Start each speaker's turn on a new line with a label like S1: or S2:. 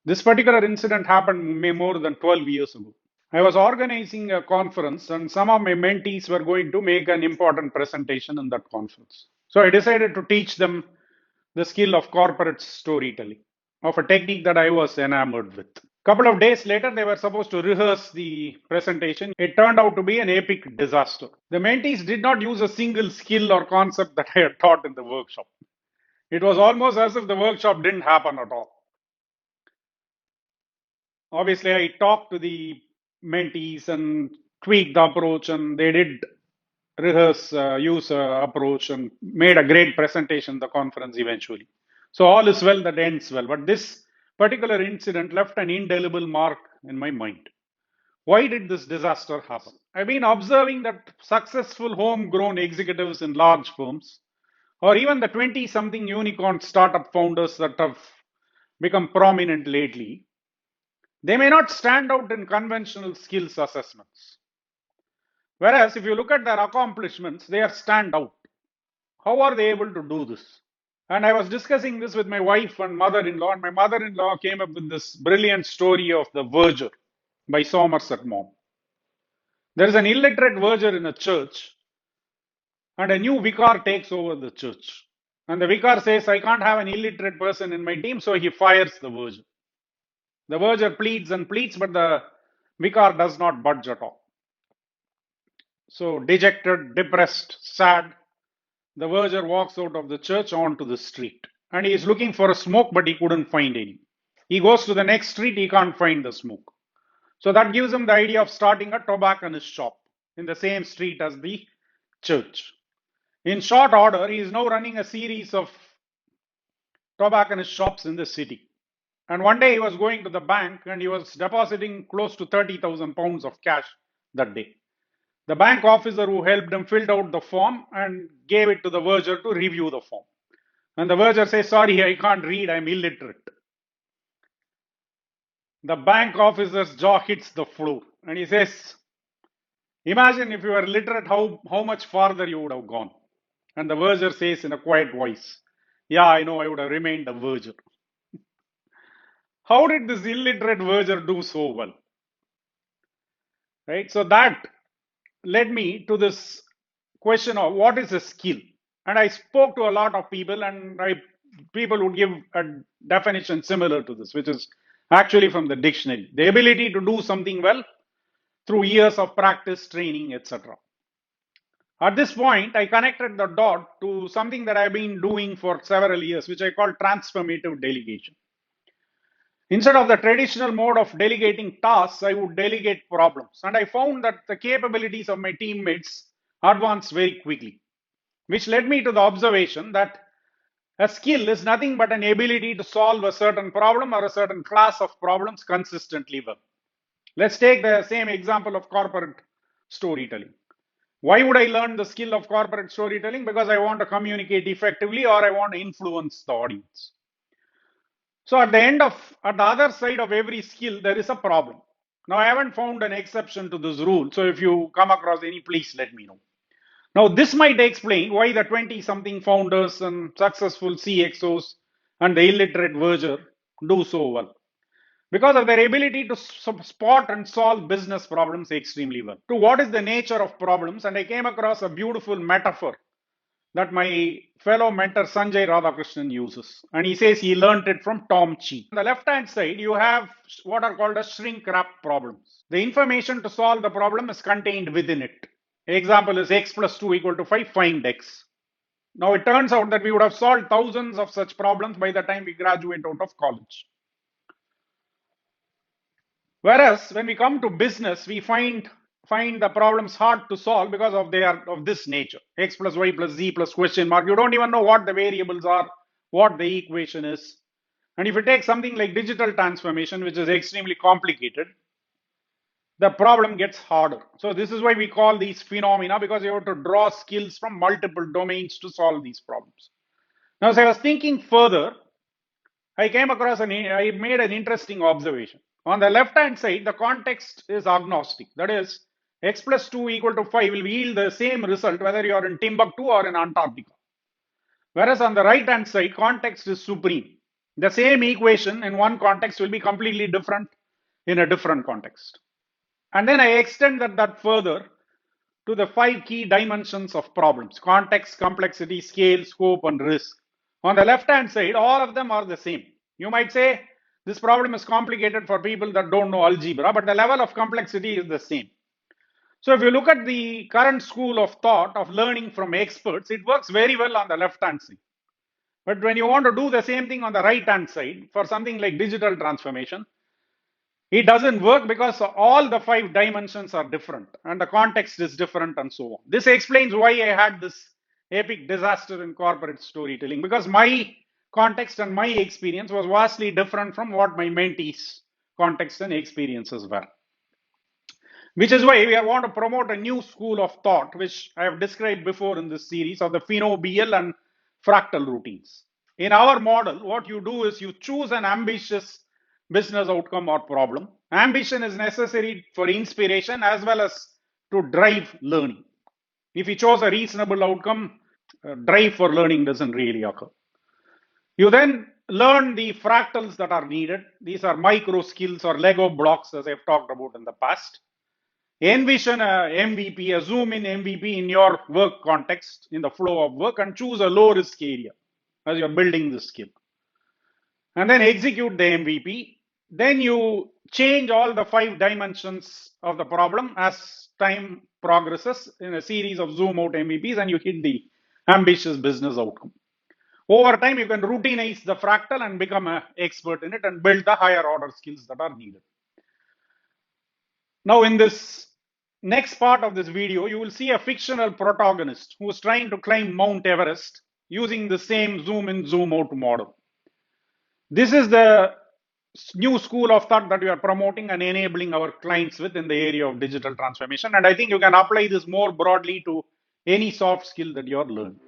S1: This particular incident happened more than 12 years ago. I was organizing a conference and some of my mentees were going to make an important presentation in that conference. So I decided to teach them the skill of corporate storytelling, of a technique that I was enamored with. Couple of days later, they were supposed to rehearse the presentation. It turned out to be an epic disaster. The mentees did not use a single skill or concept that I had taught in the workshop. It was almost as if the workshop didn't happen at all. Obviously, I talked to the mentees and tweaked the approach, and they did rehearse, use approach, and made a great presentation at the conference eventually. So all is well that ends well. But this particular incident left an indelible mark in my mind. Why did this disaster happen? I've been observing that successful homegrown executives in large firms, or even the 20 something unicorn startup founders that have become prominent lately, they may not stand out in conventional skills assessments. Whereas if you look at their accomplishments, they are stand out. How are they able to do this? And I was discussing this with my wife and mother-in-law, and my mother-in-law came up with this brilliant story of the Verger by Somerset Maugham. There is an illiterate verger in a church, and a new vicar takes over the church. And the vicar says, I can't have an illiterate person in my team, so he fires the verger. The verger pleads and pleads, but the vicar does not budge at all. So, dejected, depressed, sad, the verger walks out of the church onto the street. And he is looking for a smoke, but he couldn't find any. He goes to the next street, he can't find the smoke. So that gives him the idea of starting a tobacconist shop in the same street as the church. In short order, he is now running a series of tobacconist shops in the city. And one day he was going to the bank and he was depositing close to 30,000 pounds of cash that day. The bank officer who helped him filled out the form and gave it to the verger to review the form. And the verger says, sorry, I can't read, I'm illiterate. The bank officer's jaw hits the floor and he says, imagine if you were literate, how much farther you would have gone. And the verger says in a quiet voice, yeah, I know, I would have remained a verger. How did this illiterate verger do so well? Right? So that led me to this question of what is a skill? And I spoke to a lot of people, and people would give a definition similar to this, which is actually from the dictionary. The ability to do something well through years of practice, training, etc. At this point, I connected the dot to something that I've been doing for several years, which I call transformative delegation. Instead of the traditional mode of delegating tasks, I would delegate problems. And I found that the capabilities of my teammates advanced very quickly, which led me to the observation that a skill is nothing but an ability to solve a certain problem or a certain class of problems consistently well. Let's take the same example of corporate storytelling. Why would I learn the skill of corporate storytelling? Because I want to communicate effectively or I want to influence the audience. So at the other side of every skill, there is a problem. Now, I haven't found an exception to this rule. So if you come across any, please let me know. Now, this might explain why the 20 something founders and successful CxOs and the illiterate Verger do so well. Because of their ability to spot and solve business problems extremely well. To what is the nature of problems? And I came across a beautiful metaphor that my fellow mentor Sanjay Radhakrishnan uses. And he says he learned it from Tom Chi. On the left-hand side, you have what are called as shrink-wrap problems. The information to solve the problem is contained within it. Example is x plus 2 equal to 5, find x. Now it turns out that we would have solved thousands of such problems by the time we graduate out of college. Whereas when we come to business, we find the problems hard to solve because they are of this nature. X plus y plus z plus question mark. You don't even know what the variables are, what the equation is. And if you take something like digital transformation, which is extremely complicated, the problem gets harder. So this is why we call these phenomena, because you have to draw skills from multiple domains to solve these problems. Now, as I was thinking further, I made an interesting observation. On the left-hand side, the context is agnostic. That is, x plus 2 equal to 5 will yield the same result whether you are in Timbuktu or in Antarctica. Whereas on the right-hand side, context is supreme. The same equation in one context will be completely different in a different context. And then I extend that further to the 5 key dimensions of problems: context, complexity, scale, scope, and risk. On the left hand side, all of them are the same. You might say this problem is complicated for people that don't know algebra, but the level of complexity is the same. So if you look at the current school of thought of learning from experts, it works very well on the left hand side. But when you want to do the same thing on the right hand side for something like digital transformation, it doesn't work because all the 5 dimensions are different and the context is different and so on. This explains why I had this epic disaster in corporate storytelling, because my context and my experience was vastly different from what my mentees' context and experiences were. Which is why we want to promote a new school of thought, which I have described before in this series, of the Fino-BL and fractal routines. In our model, what you do is you choose an ambitious business outcome or problem. Ambition is necessary for inspiration as well as to drive learning. If you chose a reasonable outcome, drive for learning doesn't really occur. You then learn the fractals that are needed. These are micro skills or Lego blocks, as I've talked about in the past. Envision a MVP, a zoom in MVP in your work context, in the flow of work, and choose a low risk area as you're building this skill. And then execute the MVP. Then you change all the 5 dimensions of the problem as time progresses in a series of zoom out MVPs, and you hit the ambitious business outcome. Over time, you can routinize the fractal and become an expert in it and build the higher order skills that are needed. Now, in this next part of this video, you will see a fictional protagonist who is trying to climb Mount Everest using the same zoom in, zoom out model. This is the new school of thought that we are promoting and enabling our clients with in the area of digital transformation. And I think you can apply this more broadly to any soft skill that you're learning.